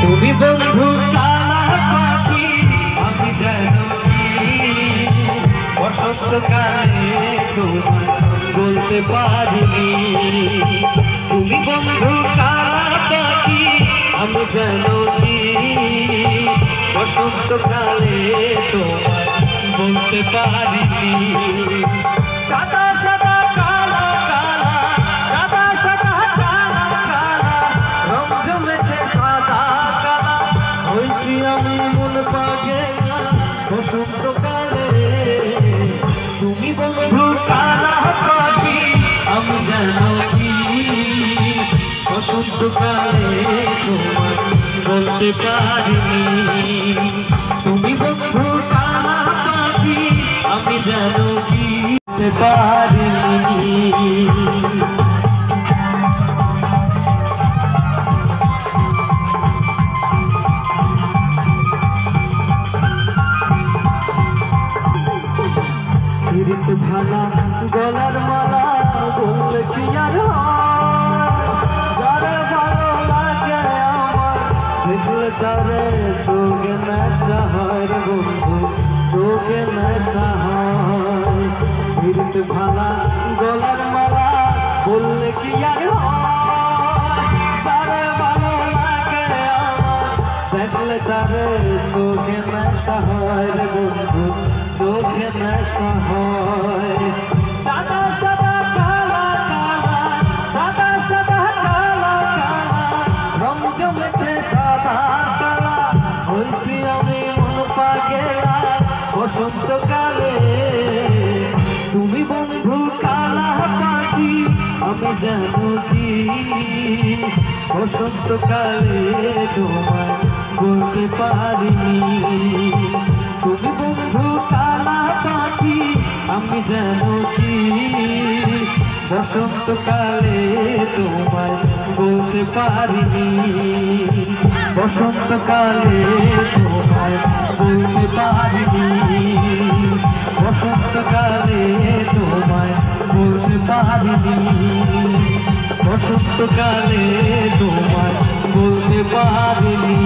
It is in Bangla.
তুমি বন্ধু কালা পাখি আমি যেন বসন্তকালে তোমায় বলতে পারিনি। তুমি বন্ধু কালা পাখি আমি যেন বসন্তকালে তোমায় বলতে পারিনি। সাদা সাদা কালা কালা সাদা সাদা কালা কালা রং জমেছে সাদা কালা হয়েছি আমি মন পাগেলা বসন্তকালে। তুমি বন্ধু কালা পাখি আমি যেন বসন্তকালে তোমায় বলতে পারিনি। তুমি বন্ধু কালা পাখি আমি যেন বলতে পারিনি। ভালা গলার মালা বললে কি আর যারে ভালো লাগে আমার দেখলে তারে চোখে নেশা হয় রে বন্ধু চোখে নেশা হয়। ফিরতে ভালা গলার মালা বললে কি আর যারে ভালো লাগে আমার দেখলে তারে চোখে নেশা হয় রে বন্ধু চোখে নেশা হয়। সাদা সাদা কালা কালা সাদা সাদা কালা কালা রং জমেছে সাদা কালা হয়েছি আমি মন পাগেলা বসন্তকালে। তুমি বন্ধু কালা পাখি আমি যেন বসন্তকালে তোমায় বলতে পারিনি। তুমি বন্ধু কালা পাখি আমি যেন বসন্তকালে তোমায় বলতে পারিনি। বসন্তকালে তোমায় বলতে পারিনি। বসন্তকালে তোমায় বলতে পারিনি। বসন্তকালে তোমায় বলতে পারিনি।